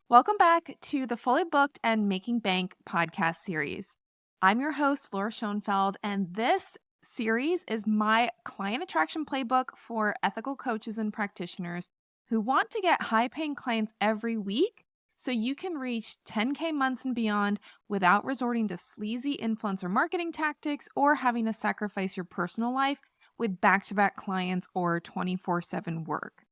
Welcome back to the Fully Booked and Making Bank podcast series. I'm your host, Laura Schoenfeld, and this series is my client attraction playbook for ethical coaches and practitioners who want to get high paying clients every week so you can reach 10K months and beyond without resorting to sleazy influencer marketing tactics or having to sacrifice your personal life with back to back clients or 24/7 work.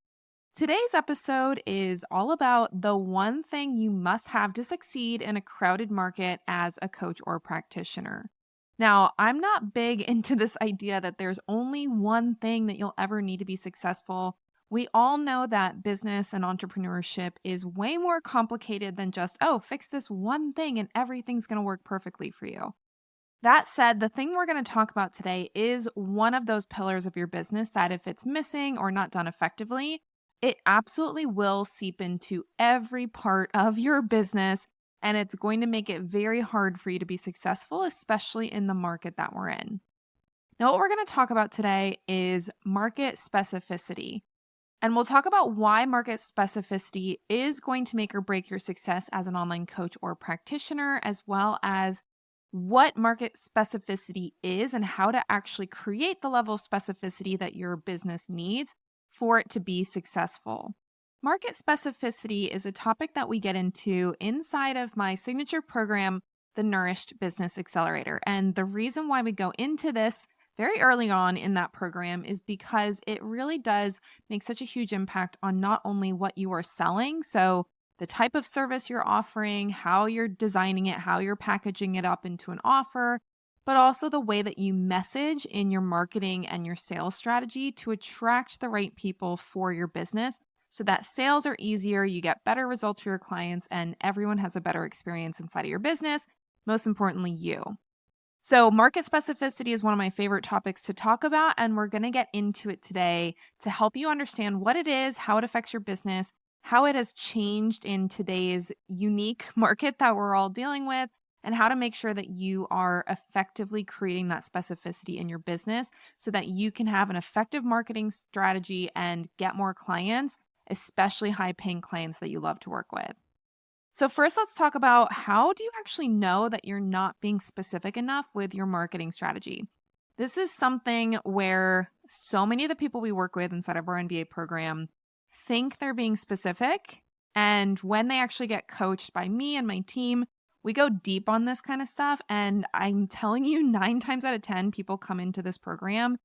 Today's episode is all about the one thing you must have to succeed in a crowded market as a coach or practitioner. Now, I'm not big into this idea that there's only one thing that you'll ever need to be successful. We all know that business and entrepreneurship is way more complicated than just, oh, fix this one thing and everything's going to work perfectly for you. That said, the thing we're going to talk about today is one of those pillars of your business that if it's missing or not done effectively, it absolutely will seep into every part of your business, and it's going to make it very hard for you to be successful, especially in the market that we're in. Now, what we're going to talk about today is market specificity. And we'll talk about why market specificity is going to make or break your success as an online coach or practitioner, as well as what market specificity is and how to actually create the level of specificity that your business needs for it to be successful. Market specificity is a topic that we get into inside of my signature program, the Nourished Business Accelerator. And the reason why we go into this very early on in that program is because it really does make such a huge impact on not only what you are selling, so the type of service you're offering, how you're designing it, how you're packaging it up into an offer, but also the way that you message in your marketing and your sales strategy to attract the right people for your business so that sales are easier, you get better results for your clients, and everyone has a better experience inside of your business, most importantly, you. So, market specificity is one of my favorite topics to talk about, and we're going to get into it today to help you understand what it is, how it affects your business, how it has changed in today's unique market that we're all dealing with, and how to make sure that you are effectively creating that specificity in your business so that you can have an effective marketing strategy and get more clients, especially high paying clients that you love to work with. So, first, let's talk about how do you actually know that you're not being specific enough with your marketing strategy? This is something where so many of the people we work with inside of our MBA program think they're being specific. And when they actually get coached by me and my team, we go deep on this kind of stuff. And I'm telling you, 9 times out of 10, people come into this program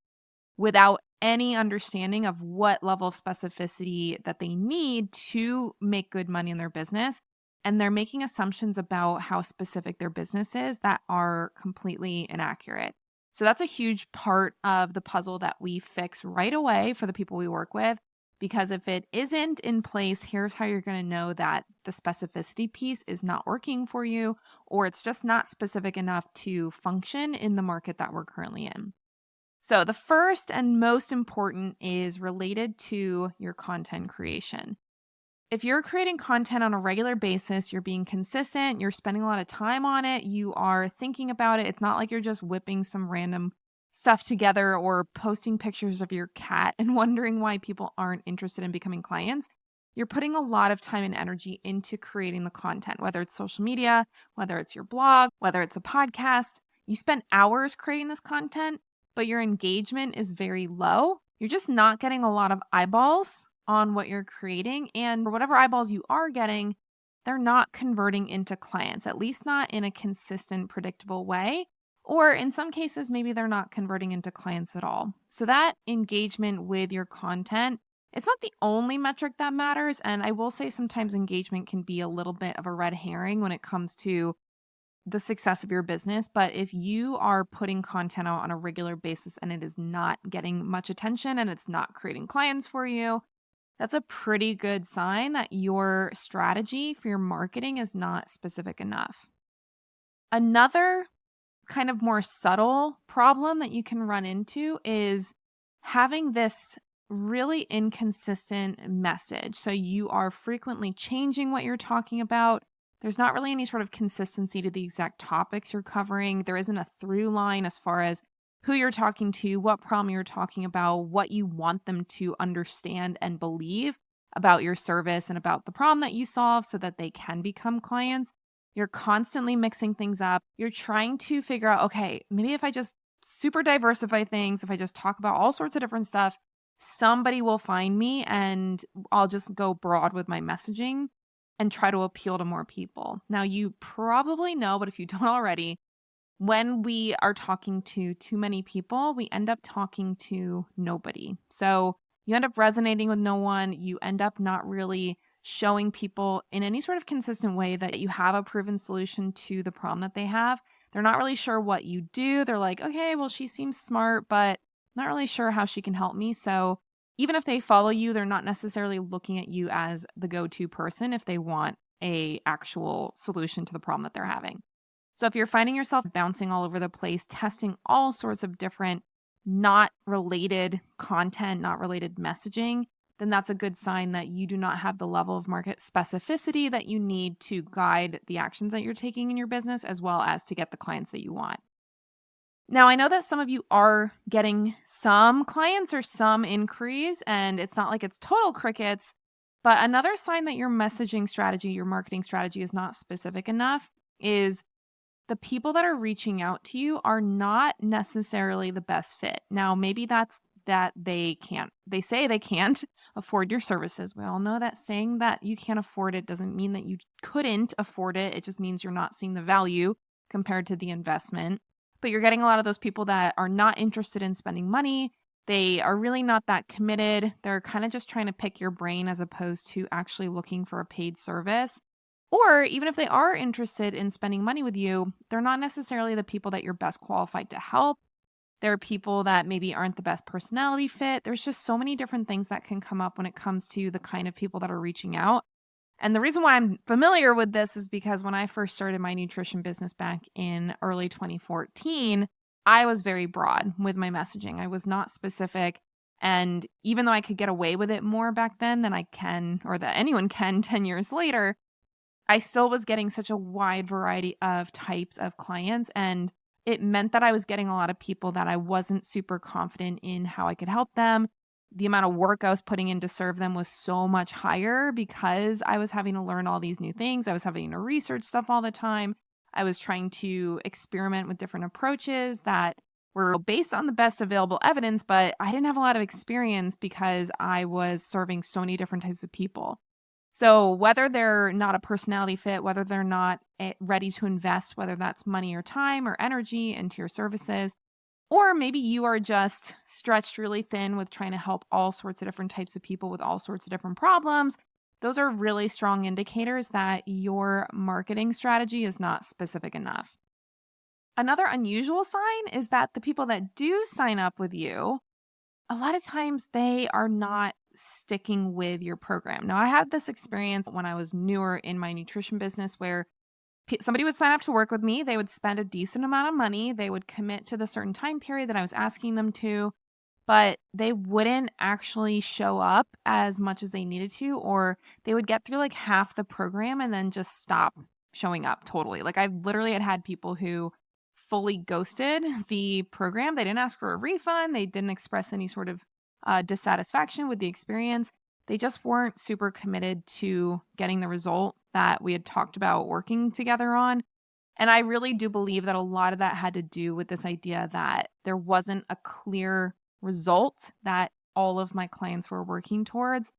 without any understanding of what level of specificity that they need to make good money in their business. And they're making assumptions about how specific their business is that are completely inaccurate. So that's a huge part of the puzzle that we fix right away for the people we work with. Because if it isn't in place, here's how you're going to know that the specificity piece is not working for you, or it's just not specific enough to function in the market that we're currently in. So the first and most important is related to your content creation. If you're creating content on a regular basis, you're being consistent, you're spending a lot of time on it, you are thinking about it. It's not like you're just whipping some random stuff together or posting pictures of your cat and wondering why people aren't interested in becoming clients. You're putting a lot of time and energy into creating the content, whether it's social media, whether it's your blog, whether it's a podcast. You spend hours creating this content, but your engagement is very low. You're just not getting a lot of eyeballs on what you're creating. And for whatever eyeballs you are getting, they're not converting into clients, at least not in a consistent, predictable way. Or in some cases, maybe they're not converting into clients at all. So that engagement with your content, it's not the only metric that matters. And I will say sometimes engagement can be a little bit of a red herring when it comes to the success of your business. But if you are putting content out on a regular basis and it is not getting much attention and it's not creating clients for you, that's a pretty good sign that your strategy for your marketing is not specific enough. Another kind of more subtle problem that you can run into is having this really inconsistent message. So you are frequently changing what you're talking about. There's not really any sort of consistency to the exact topics you're covering. There isn't a through line as far as who you're talking to, what problem you're talking about, what you want them to understand and believe about your service and about the problem that you solve so that they can become clients. You're constantly mixing things up. You're trying to figure out, okay, maybe if I just super diversify things, if I just talk about all sorts of different stuff, somebody will find me and I'll just go broad with my messaging and try to appeal to more people. Now, you probably know, but if you don't already, when we are talking to too many people, we end up talking to nobody. So you end up resonating with no one. You end up not really showing people in any sort of consistent way that you have a proven solution to the problem that they have. They're not really sure what you do. They're like, okay, well, she seems smart, but not really sure how she can help me. So even if they follow you, they're not necessarily looking at you as the go-to person if they want a actual solution to the problem that they're having. So if you're finding yourself bouncing all over the place, testing all sorts of different not related content, not related messaging, then that's a good sign that you do not have the level of market specificity that you need to guide the actions that you're taking in your business, as well as to get the clients that you want. Now, I know that some of you are getting some clients or some inquiries, and it's not like it's total crickets, but another sign that your messaging strategy, your marketing strategy is not specific enough is the people that are reaching out to you are not necessarily the best fit. Now, maybe that's that they say they can't afford your services. We all know that saying that you can't afford it doesn't mean that you couldn't afford it. It just means you're not seeing the value compared to the investment. But you're getting a lot of those people that are not interested in spending money. They are really not that committed. They're kind of just trying to pick your brain as opposed to actually looking for a paid service. Or even if they are interested in spending money with you, they're not necessarily the people that you're best qualified to help. There are people that maybe aren't the best personality fit. There's just so many different things that can come up when it comes to the kind of people that are reaching out. And the reason why I'm familiar with this is because when I first started my nutrition business back in early 2014, I was very broad with my messaging. I was not specific. And even though I could get away with it more back then than I can, or that anyone can 10 years later, I still was getting such a wide variety of types of clients, and it meant that I was getting a lot of people that I wasn't super confident in how I could help them. The amount of work I was putting in to serve them was so much higher because I was having to learn all these new things. I was having to research stuff all the time. I was trying to experiment with different approaches that were based on the best available evidence, but I didn't have a lot of experience because I was serving so many different types of people. So whether they're not a personality fit, whether they're not ready to invest, whether that's money or time or energy into your services, or maybe you are just stretched really thin with trying to help all sorts of different types of people with all sorts of different problems, those are really strong indicators that your marketing strategy is not specific enough. Another unusual sign is that the people that do sign up with you, a lot of times they are not sticking with your program. Now, I had this experience when I was newer in my nutrition business where somebody would sign up to work with me. They would spend a decent amount of money. They would commit to the certain time period that I was asking them to, but they wouldn't actually show up as much as they needed to, or they would get through like half the program and then just stop showing up totally. Like I literally had people who fully ghosted the program. They didn't ask for a refund. They didn't express any sort of dissatisfaction with the experience. They just weren't super committed to getting the result that we had talked about working together on. And I really do believe that a lot of that had to do with this idea that there wasn't a clear result that all of my clients were working towards.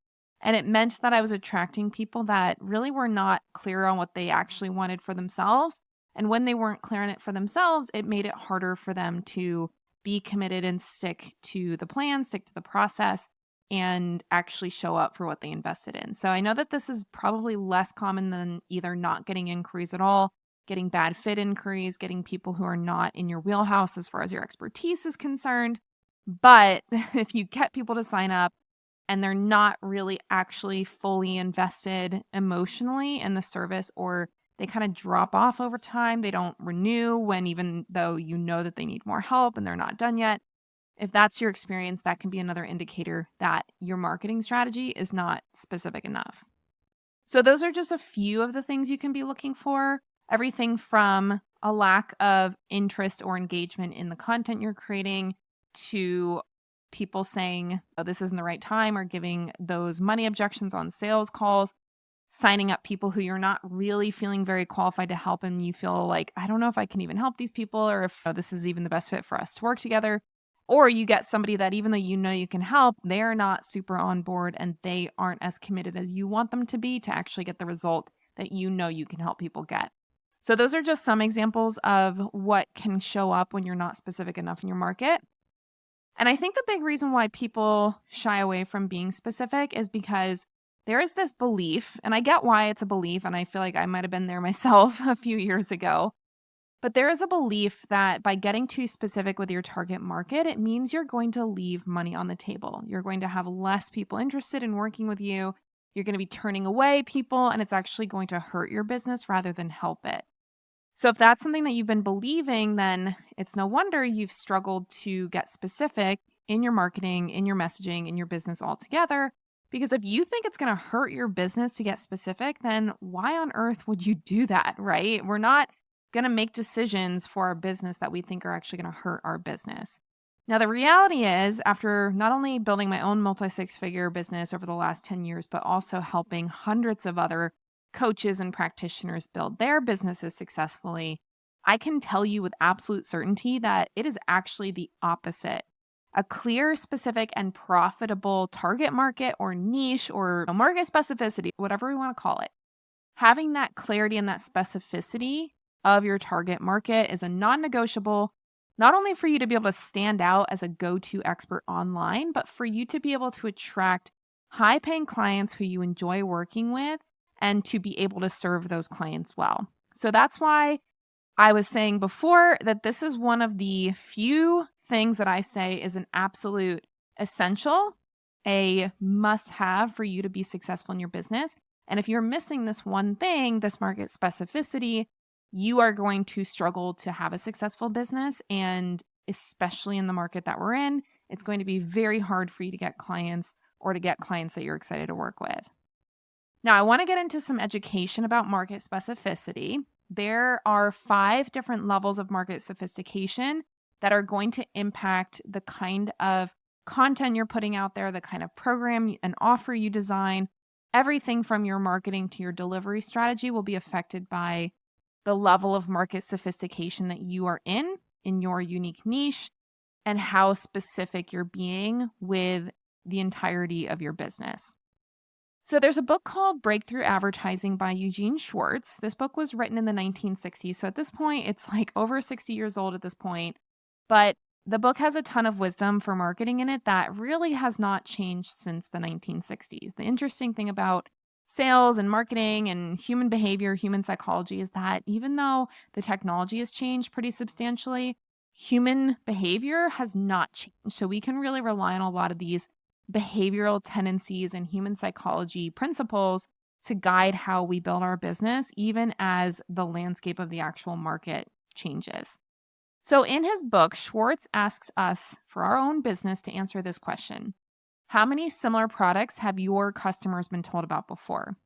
And it meant that I was attracting people that really were not clear on what they actually wanted for themselves. And when they weren't clear on it for themselves, it made it harder for them to be committed and stick to the plan, stick to the process, and actually show up for what they invested in. So I know that this is probably less common than either not getting inquiries at all, getting bad fit inquiries, getting people who are not in your wheelhouse as far as your expertise is concerned. But if you get people to sign up and they're not really actually fully invested emotionally in the service, or they kind of drop off over time, they don't renew when even though you know that they need more help and they're not done yet. If that's your experience, that can be another indicator that your marketing strategy is not specific enough. So those are just a few of the things you can be looking for. Everything from a lack of interest or engagement in the content you're creating to people saying, oh, this isn't the right time, or giving those money objections on sales calls, signing up people who you're not really feeling very qualified to help, and you feel like, I don't know if I can even help these people, or if this is even the best fit for us to work together. Or you get somebody that even though you know you can help, they're not super on board and they aren't as committed as you want them to be to actually get the result that you know you can help people get. So those are just some examples of what can show up when you're not specific enough in your market. And I think the big reason why people shy away from being specific is because there is this belief, and I get why it's a belief, and I feel like I might have been there myself a few years ago, but there is a belief that by getting too specific with your target market, it means you're going to leave money on the table. You're going to have less people interested in working with you. You're going to be turning away people, and it's actually going to hurt your business rather than help it. So if that's something that you've been believing, then it's no wonder you've struggled to get specific in your marketing, in your messaging, in your business altogether. Because if you think it's going to hurt your business to get specific, then why on earth would you do that, right? We're not going to make decisions for our business that we think are actually going to hurt our business. Now, the reality is, after not only building my own multi-six-figure business over the last 10 years, but also helping hundreds of other coaches and practitioners build their businesses successfully, I can tell you with absolute certainty that it is actually the opposite. A clear, specific, and profitable target market or niche or market specificity, whatever we want to call it. Having that clarity and that specificity of your target market is a non-negotiable, not only for you to be able to stand out as a go-to expert online, but for you to be able to attract high-paying clients who you enjoy working with and to be able to serve those clients well. So that's why I was saying before that this is one of the few things that I say is an absolute essential, a must-have for you to be successful in your business. And if you're missing this one thing, this market specificity, you are going to struggle to have a successful business. And especially in the market that we're in, it's going to be very hard for you to get clients or to get clients that you're excited to work with. Now, I want to get into some education about market specificity. There are 5 different levels of market sophistication that are going to impact the kind of content you're putting out there, the kind of program and offer you design. Everything from your marketing to your delivery strategy will be affected by the level of market sophistication that you are in your unique niche, and how specific you're being with the entirety of your business. So there's a book called Breakthrough Advertising by Eugene Schwartz. This book was written in the 1960s. So at this point, it's like over 60 years old at this point. But the book has a ton of wisdom for marketing in it that really has not changed since the 1960s. The interesting thing about sales and marketing and human behavior, human psychology, is that even though the technology has changed pretty substantially, human behavior has not changed. So we can really rely on a lot of these behavioral tendencies and human psychology principles to guide how we build our business, even as the landscape of the actual market changes. So in his book, Schwartz asks us for our own business to answer this question. How many similar products have your customers been told about before?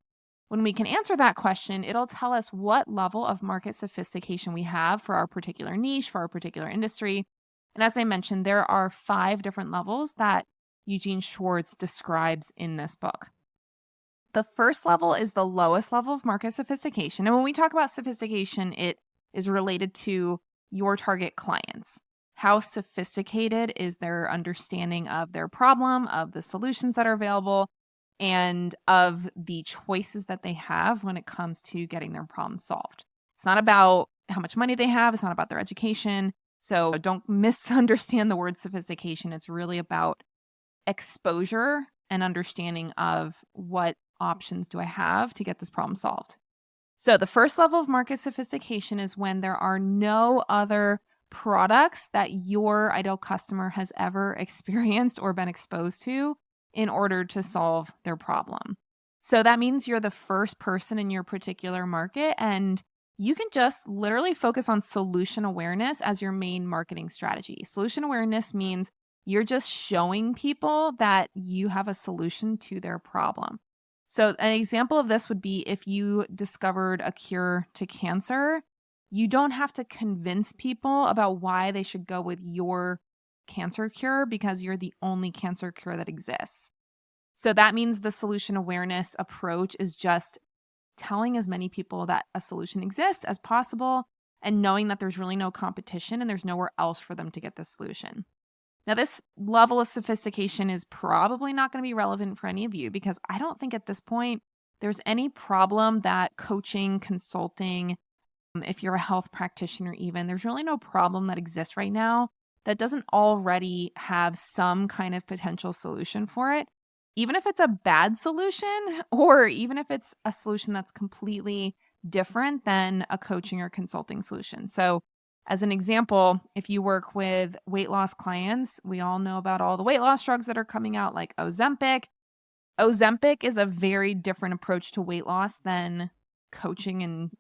When we can answer that question, it'll tell us what level of market sophistication we have for our particular niche, for our particular industry. And as I mentioned, there are 5 different levels that Eugene Schwartz describes in this book. The first level is the lowest level of market sophistication. And when we talk about sophistication, it is related to your target clients. How sophisticated is their understanding of their problem, of the solutions that are available, and of the choices that they have when it comes to getting their problem solved. It's not about how much money they have. It's not about their education. So don't misunderstand the word sophistication. It's really about exposure and understanding of what options do I have to get this problem solved. So the first level of market sophistication is when there are no other products that your ideal customer has ever experienced or been exposed to in order to solve their problem. So that means you're the first person in your particular market, and you can just literally focus on solution awareness as your main marketing strategy. Solution awareness means you're just showing people that you have a solution to their problem. So an example of this would be if you discovered a cure to cancer, you don't have to convince people about why they should go with your cancer cure because you're the only cancer cure that exists. So that means the solution awareness approach is just telling as many people that a solution exists as possible and knowing that there's really no competition and there's nowhere else for them to get the solution. Now, this level of sophistication is probably not going to be relevant for any of you because I don't think at this point there's any problem that coaching, consulting, if you're a health practitioner even, there's really no problem that exists right now that doesn't already have some kind of potential solution for it, even if it's a bad solution or even if it's a solution that's completely different than a coaching or consulting solution. So as an example, if you work with weight loss clients, we all know about all the weight loss drugs that are coming out like Ozempic. Ozempic is a very different approach to weight loss than coaching and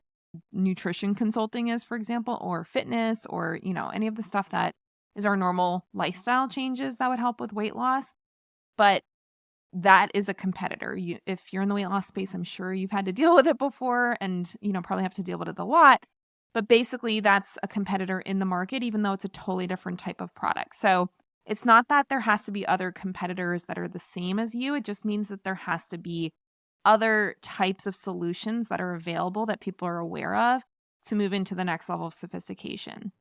nutrition consulting is, for example, or fitness or, any of the stuff that is our normal lifestyle changes that would help with weight loss. But that is a competitor. If you're in the weight loss space, I'm sure you've had to deal with it before and, probably have to deal with it a lot. But basically, that's a competitor in the market, even though it's a totally different type of product. So it's not that there has to be other competitors that are the same as you. It just means that there has to be other types of solutions that are available that people are aware of to move into the next level of sophistication.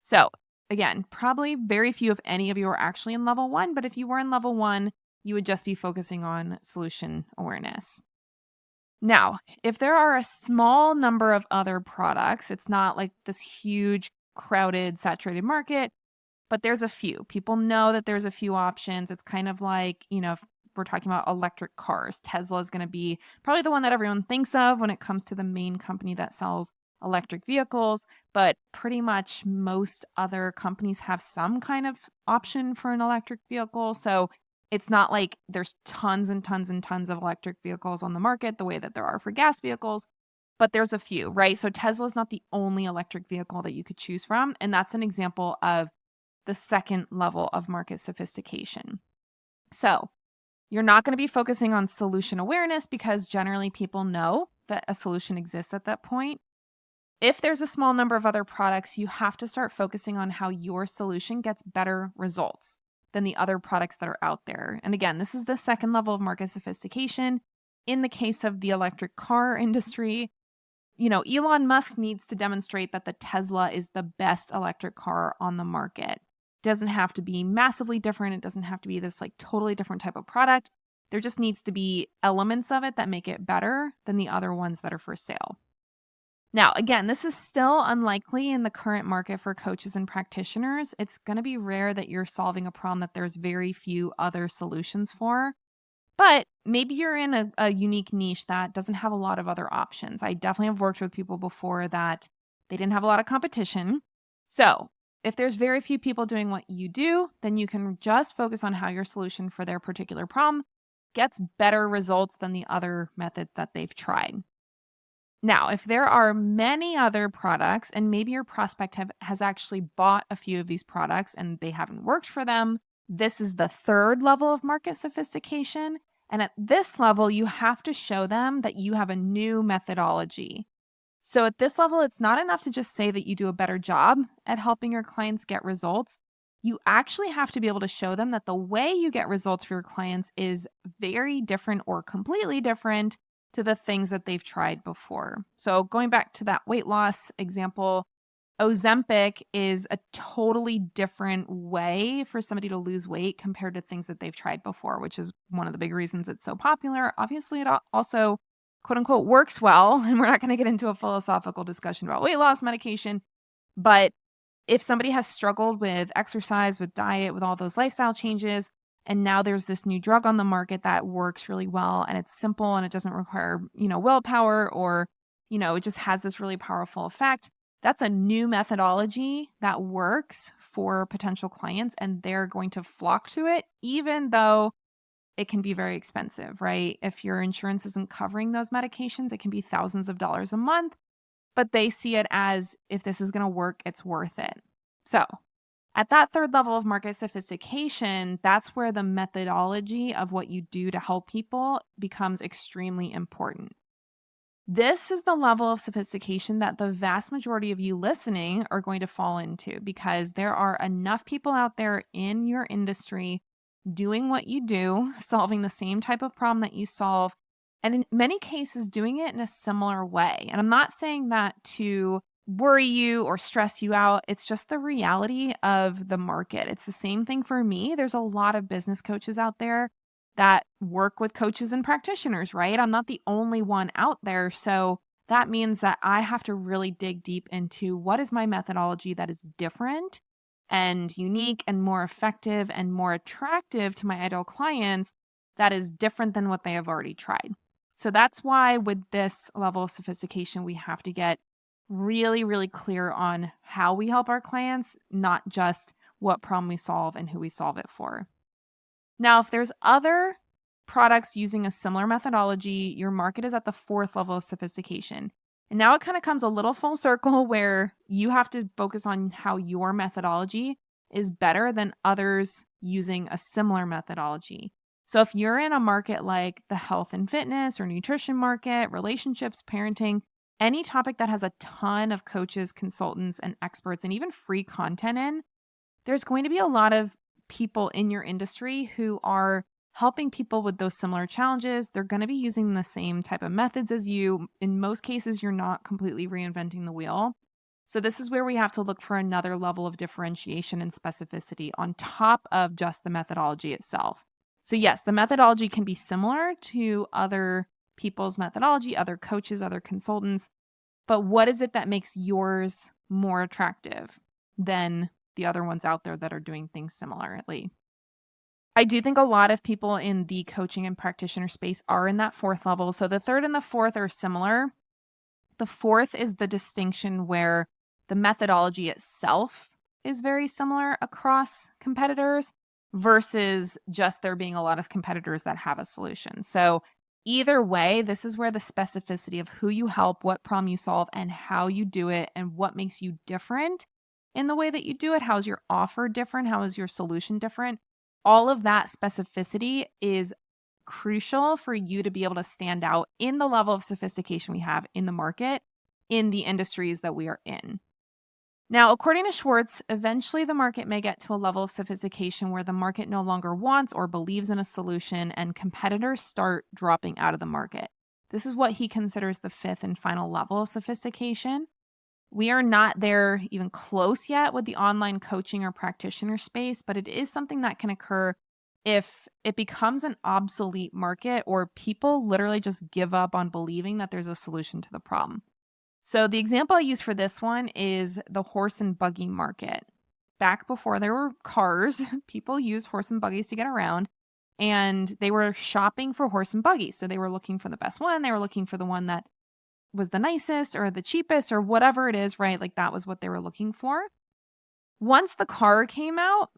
So again, probably very few, if any of you are actually in level 1, but if you were in level 1, you would just be focusing on solution awareness. Now, if there are a small number of other products, it's not like this huge, crowded, saturated market, but there's a few. People know that there's a few options. It's kind of like, if we're talking about electric cars, Tesla is going to be probably the one that everyone thinks of when it comes to the main company that sells electric vehicles, but pretty much most other companies have some kind of option for an electric vehicle. So it's not like there's tons and tons and tons of electric vehicles on the market the way that there are for gas vehicles, but there's a few, right? So Tesla is not the only electric vehicle that you could choose from. And that's an example of the second level of market sophistication. So you're not going to be focusing on solution awareness because generally people know that a solution exists at that point. If there's a small number of other products, you have to start focusing on how your solution gets better results than the other products that are out there. And again, this is the second level of market sophistication. In the case of the electric car industry, Elon Musk needs to demonstrate that the Tesla is the best electric car on the market. It doesn't have to be massively different. It doesn't have to be this like totally different type of product. There just needs to be elements of it that make it better than the other ones that are for sale. Now, again, this is still unlikely in the current market for coaches and practitioners. It's going to be rare that you're solving a problem that there's very few other solutions for. But maybe you're in a unique niche that doesn't have a lot of other options. I definitely have worked with people before that they didn't have a lot of competition. So if there's very few people doing what you do, then you can just focus on how your solution for their particular problem gets better results than the other method that they've tried. Now, if there are many other products and maybe your prospect has actually bought a few of these products and they haven't worked for them, this is the third level of market sophistication. And at this level, you have to show them that you have a new methodology. So at this level, it's not enough to just say that you do a better job at helping your clients get results. You actually have to be able to show them that the way you get results for your clients is very different or completely different to the things that they've tried before. So going back to that weight loss example, Ozempic is a totally different way for somebody to lose weight compared to things that they've tried before, which is one of the big reasons it's so popular. Obviously, it also, quote unquote, works well. And we're not going to get into a philosophical discussion about weight loss medication. But if somebody has struggled with exercise, with diet, with all those lifestyle changes, and now there's this new drug on the market that works really well and it's simple and it doesn't require, willpower or, it just has this really powerful effect. That's a new methodology that works for potential clients and they're going to flock to it, even though it can be very expensive, right? If your insurance isn't covering those medications, it can be thousands of dollars a month, but they see it as if this is going to work, it's worth it. So at that third level of market sophistication, that's where the methodology of what you do to help people becomes extremely important. This is the level of sophistication that the vast majority of you listening are going to fall into, because there are enough people out there in your industry doing what you do, solving the same type of problem that you solve, and in many cases doing it in a similar way. And I'm not saying that to worry you or stress you out. It's just the reality of the market. It's the same thing for me. There's a lot of business coaches out there that work with coaches and practitioners, right? I'm not the only one out there. So that means that I have to really dig deep into what is my methodology that is different and unique and more effective and more attractive to my ideal clients, that is different than what they have already tried. So that's why with this level of sophistication, we have to get really, really clear on how we help our clients, not just what problem we solve and who we solve it for. Now, if there's other products using a similar methodology, your market is at the fourth level of sophistication. And now it kind of comes a little full circle where you have to focus on how your methodology is better than others using a similar methodology. So if you're in a market like the health and fitness or nutrition market, relationships, parenting, any topic that has a ton of coaches, consultants, and experts, and even free content in, there's going to be a lot of people in your industry who are helping people with those similar challenges. They're going to be using the same type of methods as you. In most cases, you're not completely reinventing the wheel. So this is where we have to look for another level of differentiation and specificity on top of just the methodology itself. So yes, the methodology can be similar to other people's methodology, other coaches, other consultants, but what is it that makes yours more attractive than the other ones out there that are doing things similarly? I do think a lot of people in the coaching and practitioner space are in that fourth level. So the third and the fourth are similar. The fourth is the distinction where the methodology itself is very similar across competitors versus just there being a lot of competitors that have a solution. So either way, this is where the specificity of who you help, what problem you solve, and how you do it, and what makes you different in the way that you do it. How is your offer different? How is your solution different? All of that specificity is crucial for you to be able to stand out in the level of sophistication we have in the market, in the industries that we are in. Now, according to Schwartz, eventually the market may get to a level of sophistication where the market no longer wants or believes in a solution and competitors start dropping out of the market. This is what he considers the fifth and final level of sophistication. We are not there even close yet with the online coaching or practitioner space, but it is something that can occur if it becomes an obsolete market or people literally just give up on believing that there's a solution to the problem. So the example I use for this one is the horse and buggy market. Back before there were cars, people used horse and buggies to get around, and they were shopping for horse and buggies. So they were looking for the best one. They were looking for the one that was the nicest or the cheapest or whatever it is, right? Like that was what they were looking for. Once the car came out,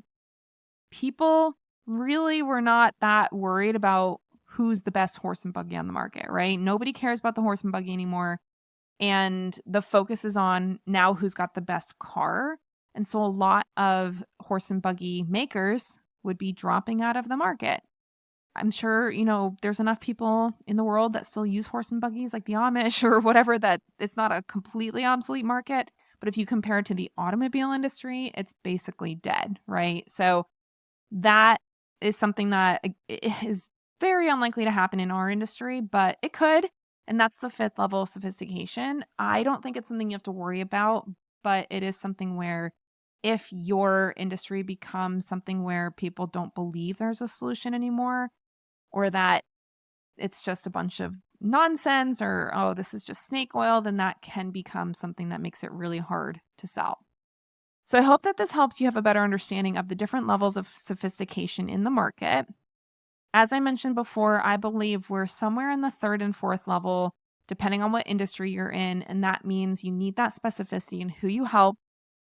people really were not that worried about who's the best horse and buggy on the market, right? Nobody cares about the horse and buggy anymore. And the focus is on now who's got the best car. And so a lot of horse and buggy makers would be dropping out of the market. I'm sure, there's enough people in the world that still use horse and buggies like the Amish or whatever, that it's not a completely obsolete market. But if you compare it to the automobile industry, it's basically dead, right? So that is something that is very unlikely to happen in our industry, but it could. And that's the fifth level of sophistication. I don't think it's something you have to worry about, but it is something where if your industry becomes something where people don't believe there's a solution anymore, or that it's just a bunch of nonsense, or, oh, this is just snake oil, then that can become something that makes it really hard to sell. So I hope that this helps you have a better understanding of the different levels of sophistication in the market. As I mentioned before, I believe we're somewhere in the third and fourth level, depending on what industry you're in. And that means you need that specificity in who you help,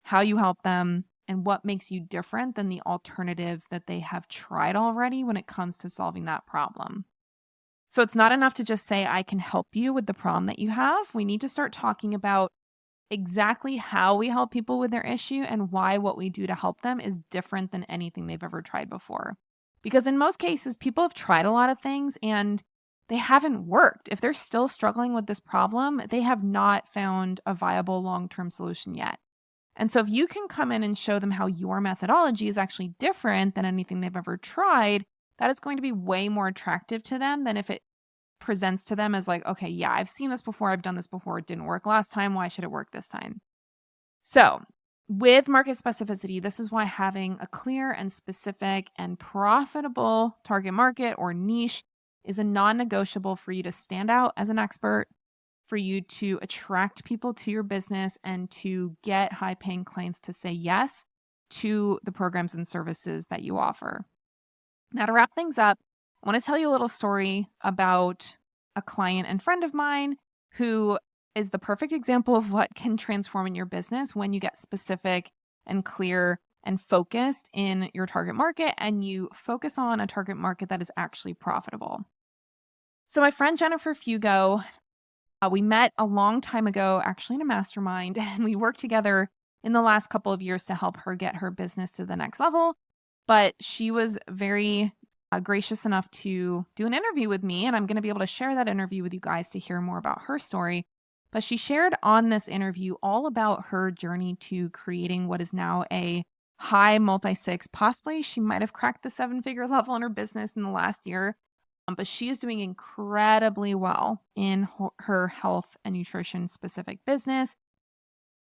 how you help them, and what makes you different than the alternatives that they have tried already when it comes to solving that problem. So it's not enough to just say, I can help you with the problem that you have. We need to start talking about exactly how we help people with their issue and why what we do to help them is different than anything they've ever tried before. Because in most cases, people have tried a lot of things and they haven't worked. If they're still struggling with this problem, they have not found a viable long-term solution yet. And so if you can come in and show them how your methodology is actually different than anything they've ever tried, that is going to be way more attractive to them than if it presents to them as like, okay, yeah, I've seen this before. I've done this before. It didn't work last time. Why should it work this time? So with market specificity, this is why having a clear and specific and profitable target market or niche is a non-negotiable for you to stand out as an expert, for you to attract people to your business, and to get high-paying clients to say yes to the programs and services that you offer. Now, to wrap things up, I want to tell you a little story about a client and friend of mine who is the perfect example of what can transform in your business when you get specific and clear and focused in your target market, and you focus on a target market that is actually profitable. So my friend Jennifer Fugo, we met a long time ago, actually in a mastermind, and we worked together in the last couple of years to help her get her business to the next level. But she was very gracious enough to do an interview with me, and I'm going to be able to share that interview with you guys to hear more about her story. But she shared on this interview all about her journey to creating what is now a high multi-six, possibly she might have cracked the 7-figure level in her business in the last year. But she is doing incredibly well in her health and nutrition specific business.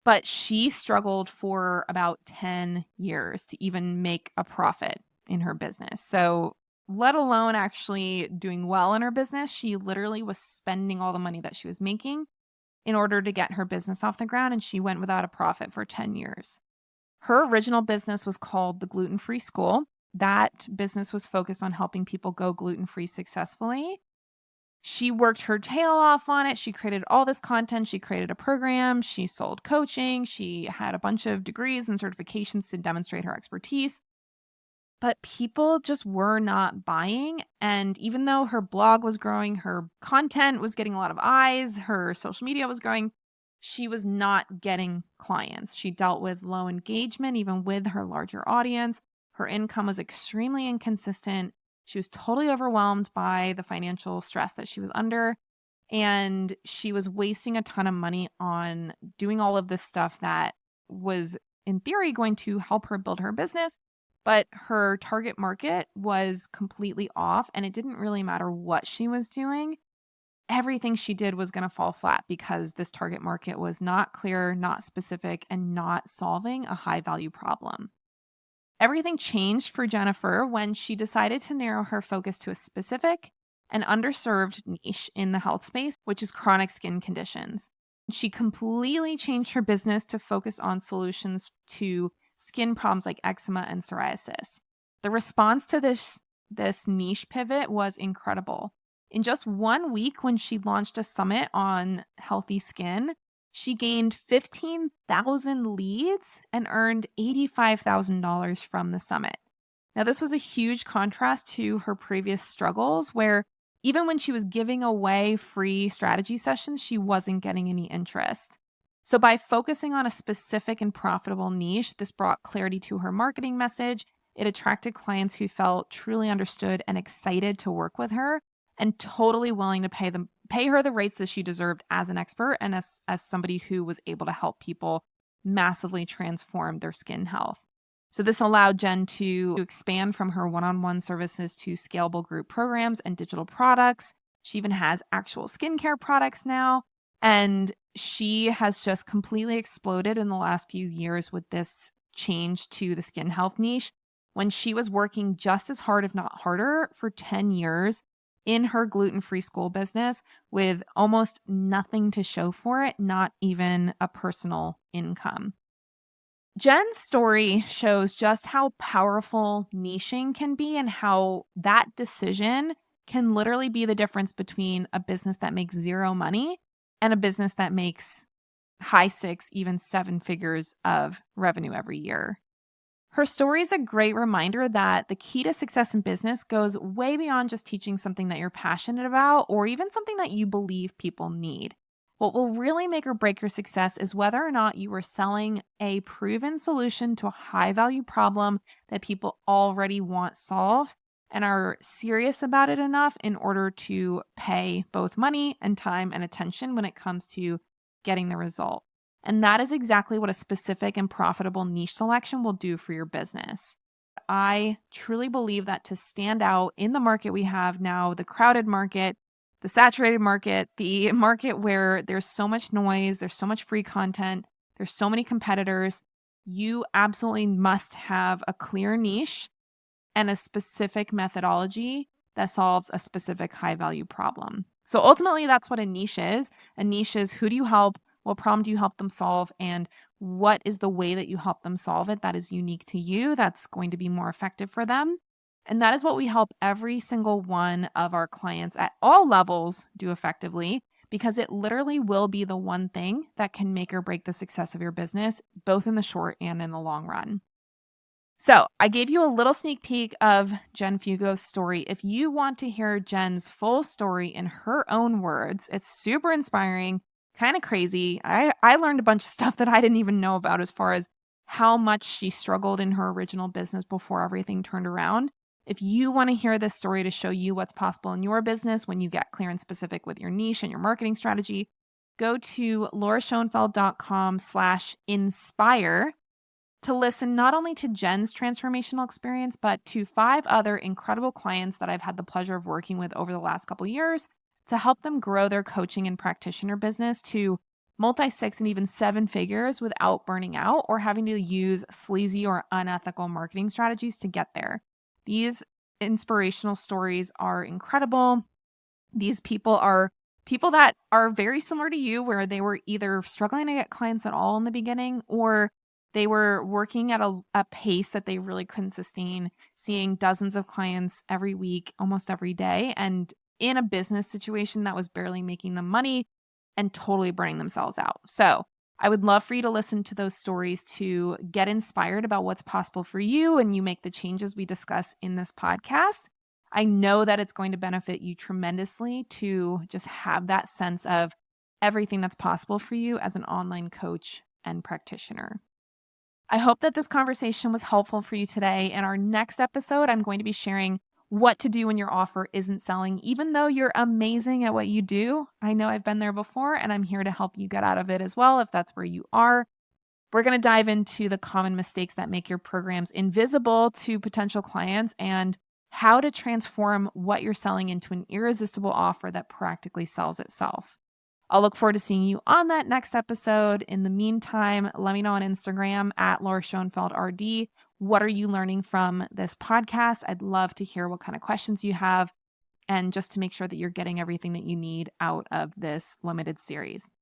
But she struggled for about 10 years to even make a profit in her business. So let alone actually doing well in her business, she literally was spending all the money that she was making in order to get her business off the ground, and she went without a profit for 10 years. Her original business was called the Gluten-Free School. That business was focused on helping people go gluten-free successfully. She worked her tail off on it. She created all this content. She created a program. She sold coaching. She had a bunch of degrees and certifications to demonstrate her expertise. But people just were not buying. And even though her blog was growing, her content was getting a lot of eyes, her social media was growing, she was not getting clients. She dealt with low engagement, even with her larger audience. Her income was extremely inconsistent. She was totally overwhelmed by the financial stress that she was under. And she was wasting a ton of money on doing all of this stuff that was, in theory, going to help her build her business. But her target market was completely off, and it didn't really matter what she was doing. Everything she did was going to fall flat because this target market was not clear, not specific, and not solving a high value problem. Everything changed for Jennifer when she decided to narrow her focus to a specific and underserved niche in the health space, which is chronic skin conditions. She completely changed her business to focus on solutions to skin problems like eczema and psoriasis. The response to this niche pivot was incredible. In just 1 week, when she launched a summit on healthy skin, she gained 15,000 leads and earned $85,000 from the summit. Now, this was a huge contrast to her previous struggles, where even when she was giving away free strategy sessions, she wasn't getting any interest. So by focusing on a specific and profitable niche, this brought clarity to her marketing message. It attracted clients who felt truly understood and excited to work with her, and totally willing to pay her the rates that she deserved as an expert and as somebody who was able to help people massively transform their skin health. So this allowed Jen to expand from her one-on-one services to scalable group programs and digital products. She even has actual skincare products now. And she has just completely exploded in the last few years with this change to the skin health niche, when she was working just as hard, if not harder, for 10 years in her gluten-free school business with almost nothing to show for it, not even a personal income. Jen's story shows just how powerful niching can be and how that decision can literally be the difference between a business that makes zero money and a business that makes high 6, even 7 figures of revenue every year. Her story is a great reminder that the key to success in business goes way beyond just teaching something that you're passionate about or even something that you believe people need. What will really make or break your success is whether or not you are selling a proven solution to a high value problem that people already want solved, and are serious about it enough in order to pay both money and time and attention when it comes to getting the result. And that is exactly what a specific and profitable niche selection will do for your business. I truly believe that to stand out in the market we have now, the crowded market, the saturated market, the market where there's so much noise, there's so much free content, there's so many competitors, you absolutely must have a clear niche and a specific methodology that solves a specific high value problem. So ultimately, that's what a niche is. A niche is, who do you help? What problem do you help them solve? And what is the way that you help them solve it that is unique to you, that's going to be more effective for them? And that is what we help every single one of our clients at all levels do effectively, because it literally will be the one thing that can make or break the success of your business, both in the short and in the long run. So I gave you a little sneak peek of Jen Fugo's story. If you want to hear Jen's full story in her own words, it's super inspiring, kind of crazy. I learned a bunch of stuff that I didn't even know about as far as how much she struggled in her original business before everything turned around. If you want to hear this story to show you what's possible in your business when you get clear and specific with your niche and your marketing strategy, go to lauraschoenfeld.com/inspire to listen not only to Jen's transformational experience, but to 5 other incredible clients that I've had the pleasure of working with over the last couple of years to help them grow their coaching and practitioner business to multi-six and even 7 figures without burning out or having to use sleazy or unethical marketing strategies to get there. These inspirational stories are incredible. These people that are very similar to you, where they were either struggling to get clients at all in the beginning, or they were working at a pace that they really couldn't sustain, seeing dozens of clients every week, almost every day, and in a business situation that was barely making them money and totally burning themselves out. So I would love for you to listen to those stories to get inspired about what's possible for you and you make the changes we discuss in this podcast. I know that it's going to benefit you tremendously to just have that sense of everything that's possible for you as an online coach and practitioner. I hope that this conversation was helpful for you today. In our next episode, I'm going to be sharing what to do when your offer isn't selling, even though you're amazing at what you do. I know I've been there before, and I'm here to help you get out of it as well if that's where you are. We're going to dive into the common mistakes that make your programs invisible to potential clients and how to transform what you're selling into an irresistible offer that practically sells itself. I'll look forward to seeing you on that next episode. In the meantime, let me know on Instagram at Laura Schoenfeld RD. What are you learning from this podcast? I'd love to hear what kind of questions you have and just to make sure that you're getting everything that you need out of this limited series.